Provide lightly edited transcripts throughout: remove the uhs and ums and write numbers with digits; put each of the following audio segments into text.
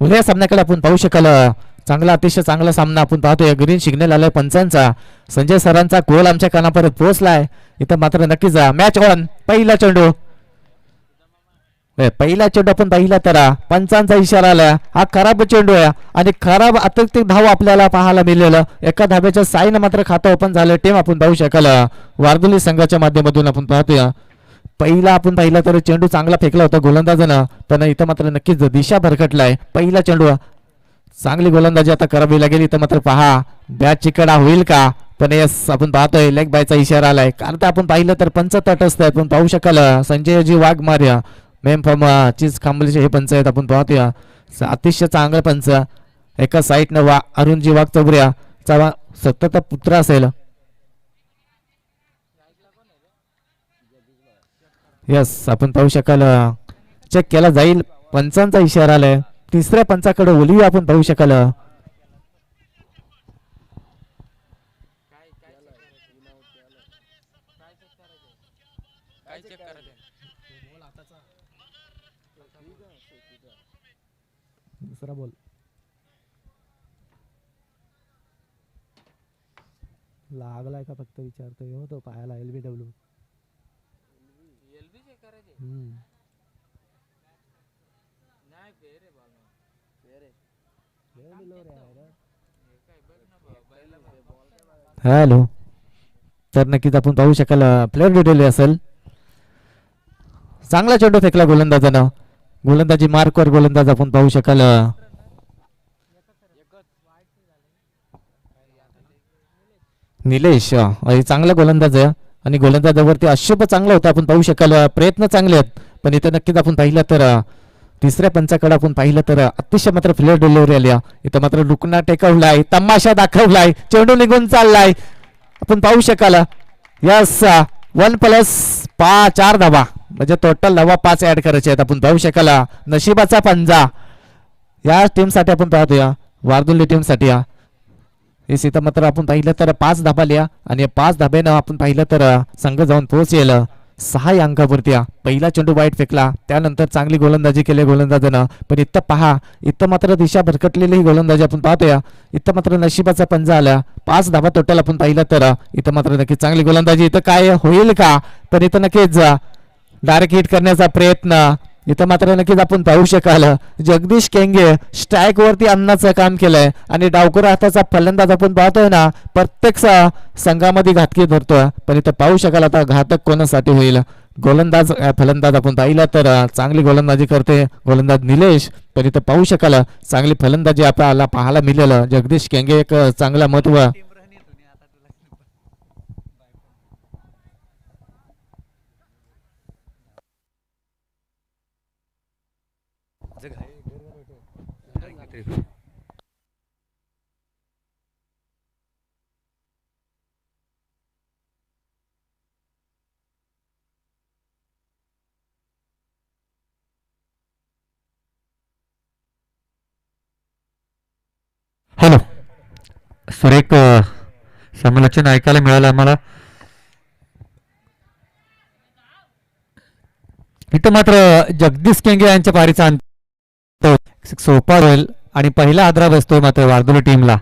उद्या सामन्याकडे आपण पाहू शकाल. चांगला अतिशय चांगला सामना आपण पाहतोय. ग्रीन सिग्नल आलाय पंचांचा. संजय सरांचा गोल आमच्या कानापर्यंत पोहोचलाय. इथं मात्र नक्कीच मॅच ऑन. पहिला चेंडू आपण पाहिला तर पंचांचा इशारा आला. हा खराब चेंडू आहे आणि खराब अतिरिक्त धाव आपल्याला पाहायला मिळालेलं. एका धाब्याच्या साईन मात्र खातं ओपन झालं. टीम आपण पाहू शकाल वारदोली संघाच्या माध्यमातून आपण पाहतोय. पहिला आपण पाहिला तर चेंडू चांगला फेकला होता गोलंदाजानं, पण इथं मात्र नक्कीच दिशा भरकटलाय. पहिला चेंडू चांगली गोलंदाजी आता करावी लागेल. इथं मात्र पहा बॅट चिकडा होईल का, पण यस आपण पाहतोय लेग बायचा इशारा आलाय. कारण तर आपण पाहिलं तर पंच तटस्थ आहेत. आपण पाहू शकाल संजयजी वाघमार्या मेम फॉर्म चीज खांबलीचे हे पंच आहेत. आपण पाहतोय अतिशय चांगले पंच. एका साईडनं अरुणजी वाघ चौबऱ्याचा सतत पुत्र असेल. यस आपण पाहू शकाल चेक केला जाईल. पंचांचा इशारा आलाय. तिसऱ्या पंचाकडे ओली आपण पाहू शकाल. दुसरा बॉल लागलाय का फक्त विचारतोय हो तो पायाला. LBW hello. तर नक्कीच आपण पाहू शकाल प्लेअर डिटेल असेल. चांगला चेंडू फेकला गोलंदाजानं. गोलंदाजी मार्कवर गोलंदाज आपण पाहू शकाल निलेश. चांगला गोलंदाज आहे आणि गोलंदाजावरती आक्षेप चांगला होता. आपण पाहू शकाल प्रयत्न चांगले आहेत, पण इथं नक्कीच आपण पाहिलं तर तिसऱ्या पंचाकडे आपण पाहिलं तर अतिशय मात्र फ्लेअर डिलिव्हरी आली. इथं मात्र रुकना टेकवलाय, तमाशा दाखवलाय, चेंडू निघून चाललाय. आपण पाहू शकाल यस 1+4 धावा म्हणजे टोटल धावा 5 ऍड करायचे आहेत. आपण पाहू शकाल नशिबाचा पंजा या टीमसाठी आपण पाहतोय. वारदोली टीमसाठी हे सीता मात्र आपण पाहिलं तर 5 धाबा लिया आणि 5 धाब्यानं आपण पाहिलं तर संघ जाऊन पोहोचेल 6 अंकावरती. पहिला चेंडू वाईट फेकला, त्यानंतर चांगली गोलंदाजी केली गोलंदाजानं, पण इथं पहा इथं मात्र दिशा भरकटलेली ही गोलंदाजी आपण पाहतोय. इथं मात्र नशिबाचा पंजा आला. 5 धाबा टोटल आपण पाहिलं तर इथं मात्र नक्कीच चांगली गोलंदाजी. इथं काय होईल का, पण इथं नक्कीच डायरेक्ट हिट करण्याचा प्रयत्न इथं मात्र नक्कीच आपण पाहू शकाल. जगदीश केंगे स्ट्राईक वरती आणण्याचं काम केलंय आणि डावखुरा हाताचा फलंदाज आपण पाहतोय ना प्रत्येक संघामध्ये घातकी धरतोय, पण इथं पाहू शकाल आता घातक कोणासाठी होईल. गोलंदाज फलंदाज आपण पाहिला तर चांगली गोलंदाजी करते गोलंदाज निलेश, पण इथं पाहू शकाल चांगली फलंदाजी आपल्याला पाहायला मिळेल. जगदीश केंगे एक चांगला महत्व. हॅलो. सुरेख समालोचन ऐकायला मिळालं आम्हाला. इथं मात्र जगदीश केंगे यांच्या पारीचा अंत सोपा होईल आणि पहिला आदरा बसतोय मात्र वारदोली टीमला.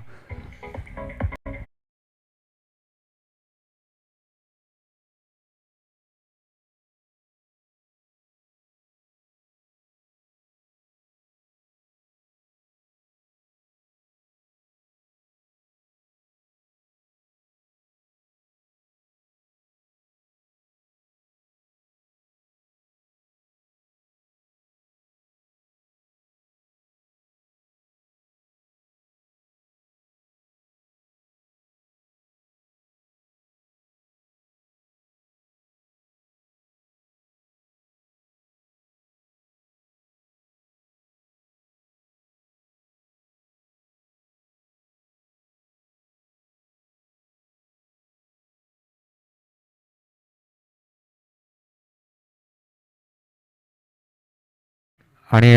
आणि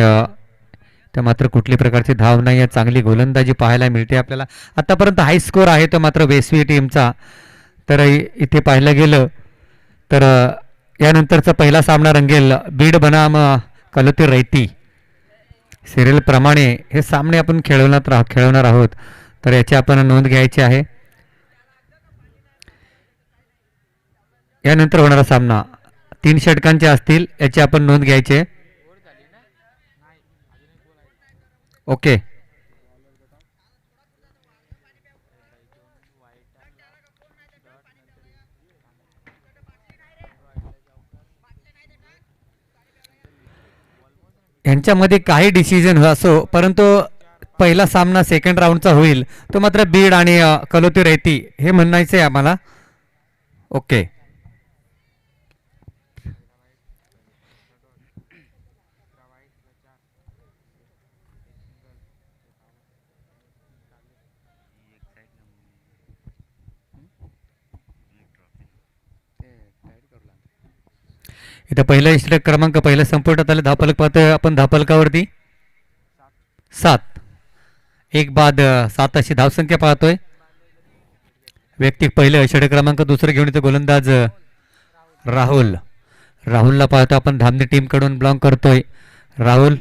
त्या मात्र कुठली प्रकारची धाव नाही आहे. चांगली गोलंदाजी पाहायला मिळते आपल्याला. आतापर्यंत हाय स्कोर आहे तो मात्र वेसवी टीमचा. तर इथे पाहायला गेलं तर यानंतरचा पहिला सामना रंगेल बीड बनाम कलोती रैती सिरियल प्रमाणे हे सामने आपण खेळवणार आहोत, तर याची आपण नोंद घ्यायची आहे. यानंतर होणारा सामना 3 षटकांचे असतील, याची आपण नोंद घ्यायची आहे. ओके. यांच्यामध्ये काही डिसिजन असो, परंतु पहिला सामना सेकंड राऊंडचा होईल तो मात्र बीड आणि कलोती रैती हे म्हणायचं आहे आम्हाला. ओके. इथं पहिला षटक क्रमांक पहिला संपुष्टात आले. धावफलक पाहतोय आपण, धावफलकावरती 7, 1 बाद 7 अशी धावसंख्या पाहतोय. व्यक्ती पहिले षटक क्रमांक दुसरं घेऊन येतो गोलंदाज राहुलला पाहतो आपण, धामणी टीम कडून ब्लॉंग करतोय राहुल.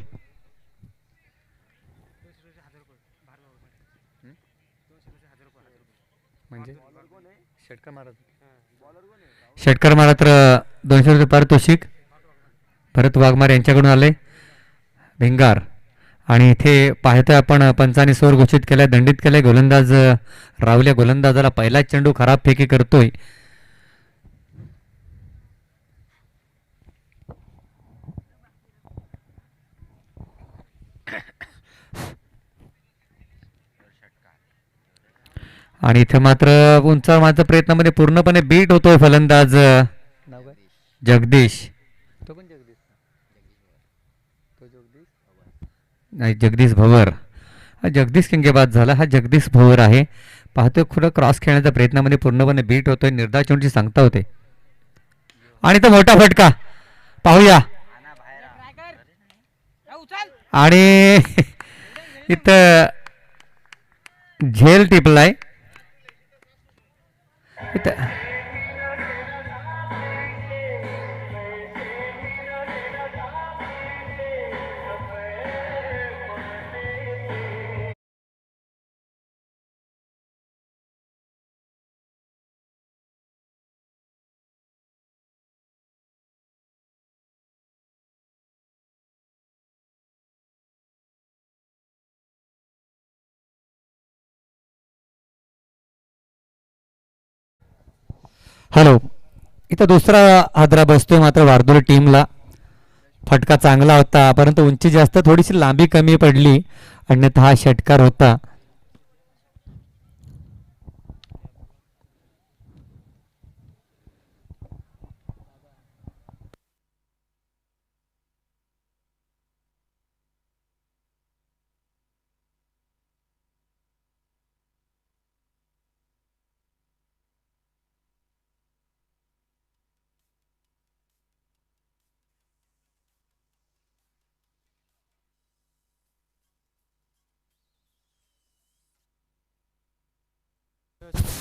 षटकार मात्र 200 रुपये पारितोषिक भरत वाघमारे यांच्याकडून आले. भिंगार आणि इथे पाहतोय आपण पंचाने स्कोर घोषित केलाय, दंडित केलाय गोलंदाज राहुल. या गोलंदाजाला पहिला चेंडू खराब फेकी करतोय. आणि इथे मात्र उंचावर मारण्याच्या प्रयत्नामध्ये पूर्णपणे बीट होतोय फलंदाज जगदीश. नाही, जगदीश भवर. हा जगदीश किंगेबाद झाला, हा जगदीश भवर आहे. पाहतोय खुलं क्रॉस खेळण्याच्या प्रयत्नामध्ये पूर्णपणे बीट होतोय, निर्धार चेंडूची सांगता होते. आणि तो मोठा फटका पाहूया. आणि इथं झेल टिपलाय. हॅलो. इथं दुसरा हादरा बसतोय मात्र वारदोली टीमला. फटका चांगला होता, परंतु उंची जास्त, थोडीशी लांबी कमी पडली, अन्यथा हा षटकार होता.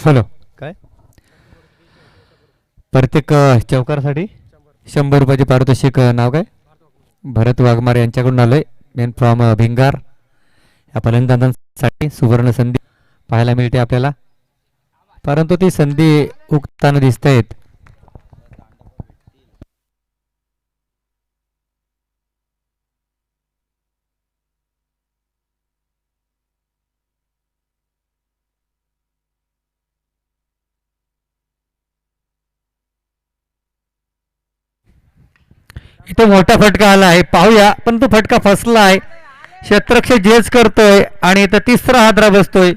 हॅलो. काय प्रत्येक चौकारासाठी 100 रुपयाचे पारितोषिक. नाव काय? भरत वाघमारे यांच्याकडून आलोय, मेन फ्रॉम भिंगार. या फलंदाजांसाठी सुवर्ण संधी पाहायला मिळते आपल्याला, परंतु ती संधी उगताना दिसत आहेत. इथे मोठा फटका आला आहे, पाहूया. पण तो फटका फसला आहे. क्षेत्ररक्षक झेज करतोय आणि इथं तिसरा हादरा बसतोय.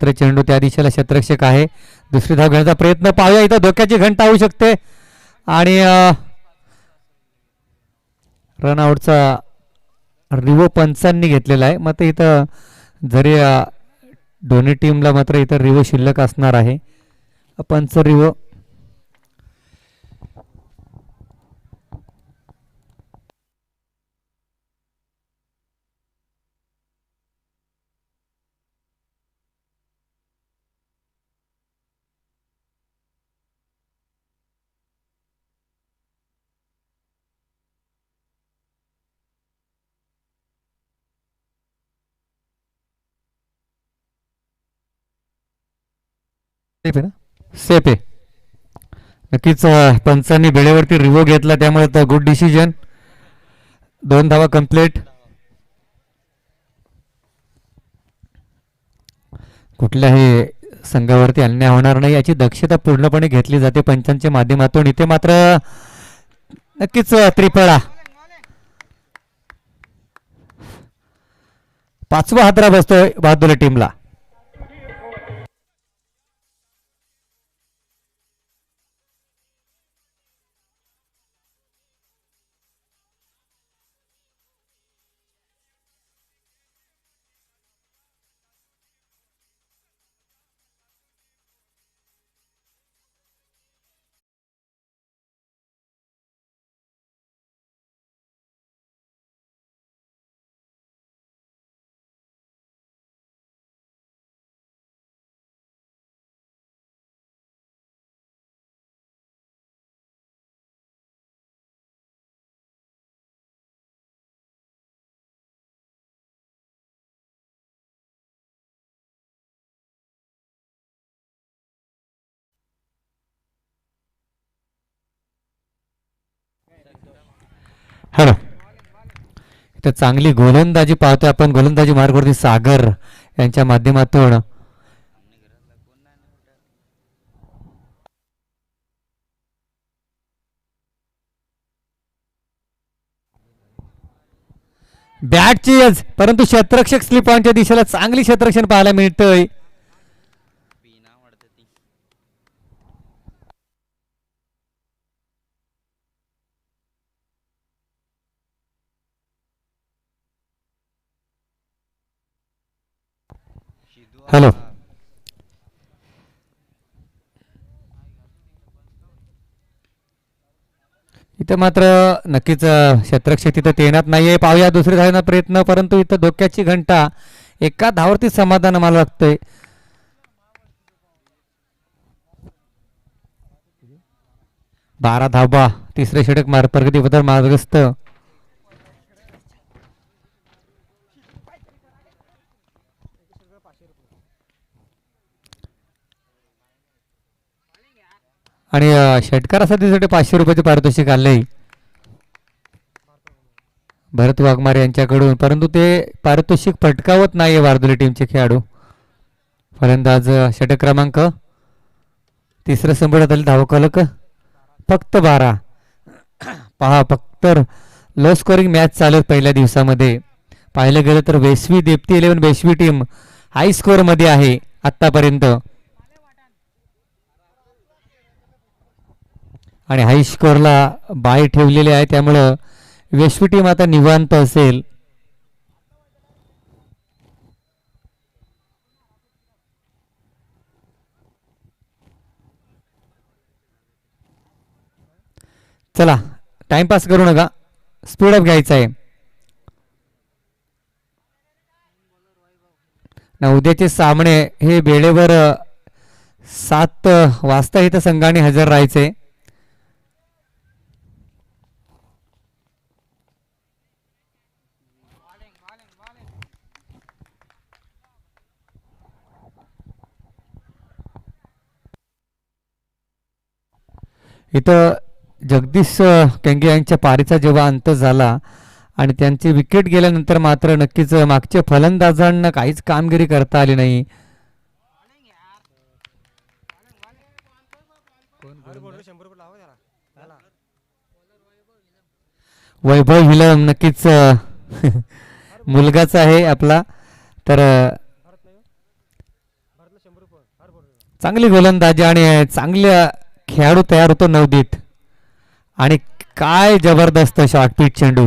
तर चेंडू त्या दिशेला क्षेत्ररक्षक आहे. दुसरी धाव घेण्याचा प्रयत्न पाहूया. इथं धोक्याची घंटा होऊ शकते आणि रनआउटचा रिवो पंचांनी घेतलेला आहे. मात्र इथं जरी दोन्ही टीमला मात्र इथं रिवो शिल्लक असणार आहे. पंच रिवो सेफ आहे. नक्कीच पंचांनी वेळेवरती रिवो घेतला त्यामुळे गुड डिसिजन. 2 धावा कंप्लीट. कुठल्याही संघावरती अन्याय होणार नाही याची दक्षता पूर्णपणे घेतली जाते पंचांच्या माध्यमातून. इथे मात्र नक्कीच त्रिफळा 5वा हादरा बसतोय बहादुर टीमला. हॅलो, इथं चांगली गोलंदाजी पाहतोय आपण. गोलंदाजी मार्गवरती सागर यांच्या माध्यमातून बॅटची एज, परंतु क्षेत्ररक्षक स्लिप ऑनच्या दिशेला चांगली क्षेत्ररक्षण पाहायला मिळतंय. हॅलो, इथं मात्र नक्कीच क्षेत्ररक्षक तिथं तैनात नाहीये. पाहूया दुसरी धावण्याचा प्रयत्न, परंतु इथं धोक्याची घंटा. एका धावरती समाधान मला वाटतंय. 12 धावा, तिसरे षटक प्रगतीपथावर मार्गस्थ. आणि षटकारासाठी 500 रुपयाचे पारितोषिक आले भरत वाघमारे यांच्याकडून, परंतु ते पारितोषिक पटकावत नाहीये वारदोली टीमचे खेळाडू. फलंदाज षटक क्रमांक तिसरं संबळात आले. धावफलक फक्त 12. पहा, फक्त लो स्कोरिंग मॅच चालू पहिल्या दिवसामध्ये. पाहिलं गेलं तर वेसवी देप्ती 11 वेसवी टीम हाय स्कोअर मध्ये आहे आतापर्यंत. आणि हाय स्कोअरला बाय ठेवलेले आहे, त्यामुळं वेसवी टीम आता निवांत असेल. चला, टाइमपास करू नका, स्पीड अप घ्यायचा आहे ना. उद्याचे सामने हे वेळेवर 7 वाजता इथं संघाने हजर राहायचे. इथं जगदीश केंगे यांच्या पारीचा जेव्हा अंत झाला आणि त्यांची विकेट गेल्यानंतर मात्र नक्कीच मागच्या फलंदाजांना काहीच कामगिरी करता आली नाही. वैभव हिलम नक्कीच मुलगाच आहे आपला, तर चांगली गोलंदाजी आणि चांगल्या खेळाडू तयार होतो नवदीप. आणि काय जबरदस्त शॉर्टपीट चेंडू.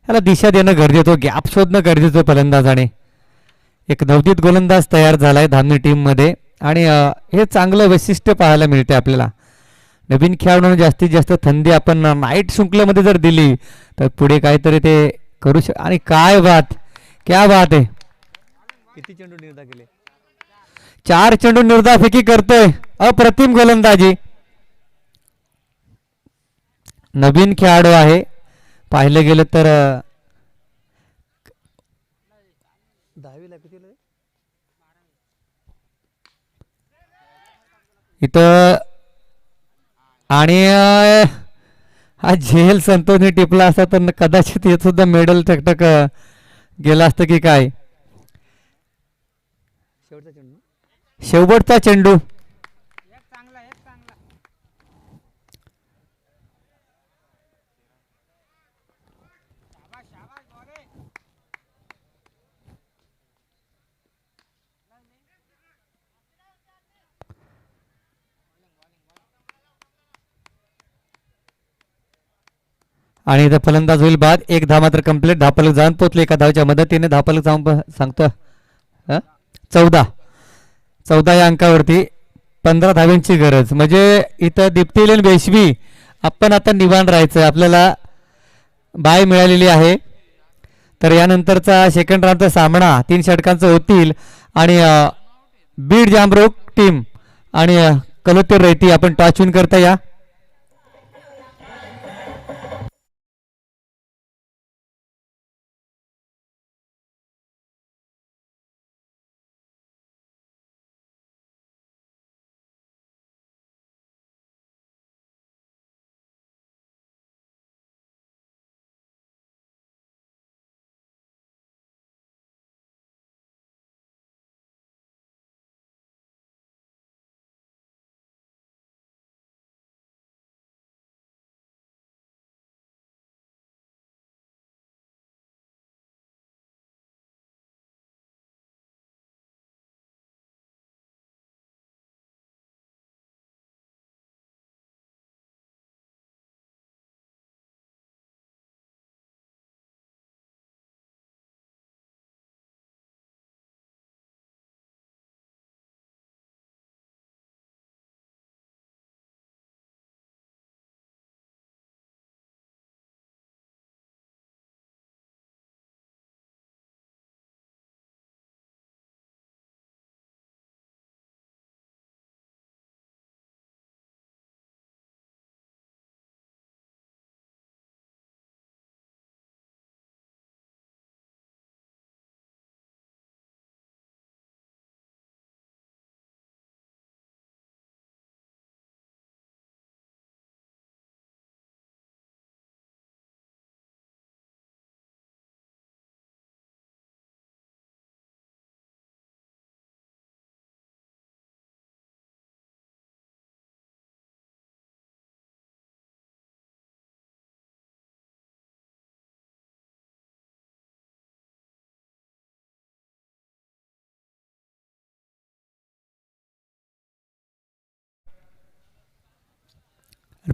याला दिशा देणं गरजेचं, गॅप शोधणं गरजेचं फलंदाजाने. एक नवदीप गोलंदाज तयार झालाय धामणी टीम मध्ये. आणि हे चांगलं वैशिष्ट्य पाहायला मिळते आपल्याला. नवीन खेळाडूंना जास्तीत जास्त संधी आपण नाईट शृंखलेमध्ये जर दिली तर पुढे काहीतरी ते करू आणि काय बात, क्या बात आहे. किती चेंडू निर्धा केले, 4 चेंडू निर्धाफेकी करतोय. अप्रतिम गोलंदाजी. नवीन खेळाडू आहे पाहिलं गेलं तर. 10वीला इथं. आणि हा झेल संतोषने टिपला असता तर कदाचित हे सुद्धा मेडल टकटक गेला असतं की काय. शेवटचा चेंडू. आणि इथं फलंदाज होईल बाद. एक धाव मात्र कंप्लीट. धापलक जाऊन पोचले एका धावच्या मदतीने. धापलक जाऊन सांगतो 14 या अंकावरती 15 धाव्यांची गरज. म्हणजे इथं दीप्तीलेन बेशवी आपण आता निवांत राहायचं. आपल्याला बाय मिळालेली आहे. तर यानंतरचा सेकंड राऊंडचा सामना 3 षटकांचा होतील. आणि बीड जामरोग टीम आणि कलोत्तर रहिती आपण टॉच विन करता या.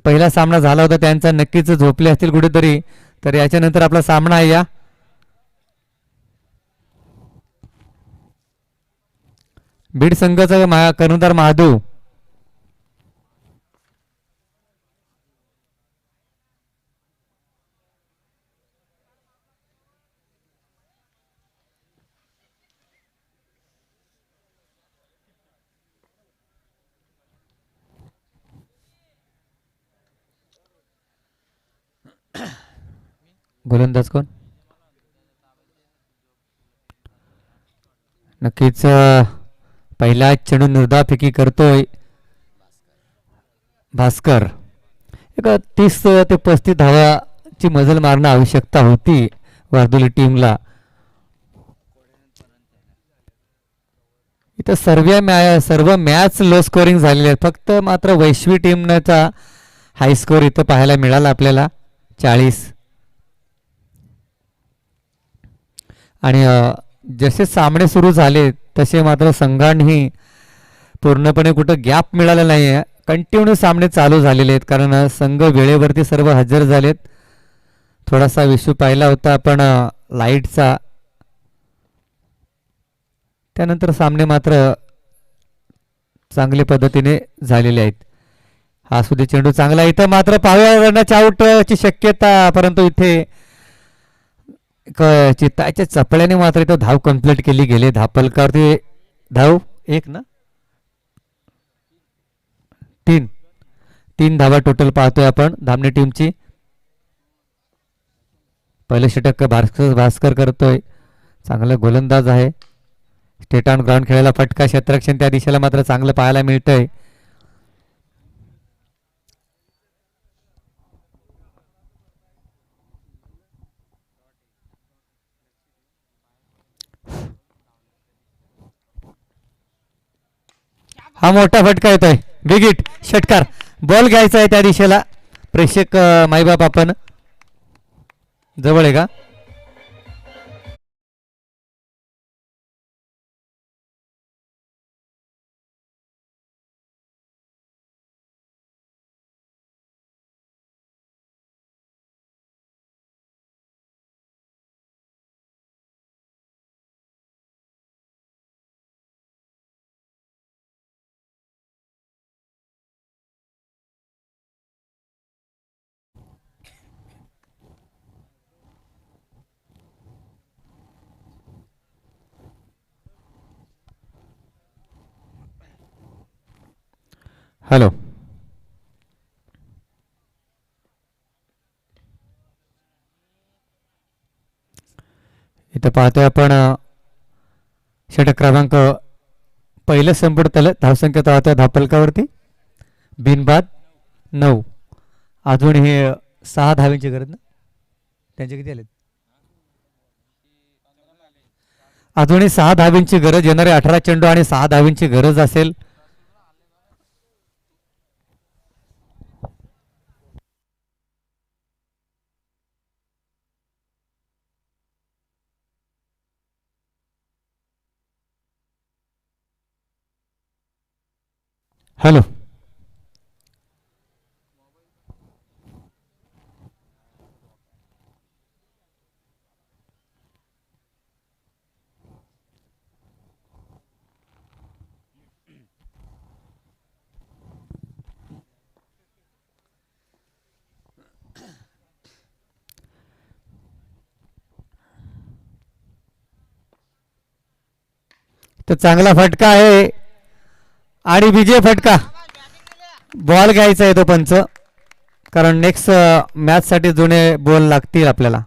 पहिला सामना झाला होता त्यांचा, नक्कीच झोपले असतील कुठेतरी. तर याच्यानंतर आपला सामना आहे या बीड संघाचा कर्णधार महादेव. गोलंदाज कोण? नक्कीच पहिला चेंडू निर्धाफेकी करतोय भास्कर. एक 30 ते 35 धावाची मजल मारणं आवश्यकता होती वारदोली टीमला. इथं सर्व मॅच लो स्कोरिंग झालेले आहेत. फक्त मात्र वैश्वी टीमचा हाय स्कोर इथं पाहायला मिळाला आपल्याला 40. आणि जसे सामने सुरू झाले तसे मात्र संघांनी पूर्णपणे कुठं गॅप मिळाला नाही आहे. कंटिन्यू सामने चालू झालेले आहेत कारण संघ वेळेवरती सर्व हजर झालेत. थोडासा इश्यू पाहिला होता आपण लाईटचा, त्यानंतर सामने मात्र चांगल्या पद्धतीने झालेले आहेत. हा सुधी चेंडू चांगला, इथं मात्र पाहाव्या रनाच्या आउटची शक्यता, परंतु इथे चित्ताच्या चपल्याने मात्र इथं धाव कंप्लीट केली गेली. धापलकावरती धाव एक ना तीन धावा टोटल पाहतोय आपण धामणे टीमची. पहिले षटक भास्कर करतोय, चांगला गोलंदाज आहे. स्टेट ऑन ग्राउंड खेळायला फटका, क्षेत्ररक्षण त्या दिशेला मात्र चांगलं पाहायला मिळतंय. हा मोठा फटका येतोय, बिग हिट, षटकार. बॉल घ्यायचा आहे त्या दिशेला. प्रेक्षक माईबाप आपण जवळ आहे का? हॅलो, इथं पाहतोय आपण षटक क्रमांक पहिलं संपूर्ण धावसंख्या पाहतोय धापलकावरती बिनबाद 9. अजून हे 6 धावांची गरज ना, त्यांचे किती आले? अजूनही 6 धावांची गरज, येणारे 18 चेंडू आणि 6 धावांची गरज असेल. हॅलो, तर चांगला फटका आहे आणि विजय फटका. बॉल घ्यायचा आहे तो पंच, कारण नेक्स्ट मॅच साठी जुने बॉल लागतील आपल्याला.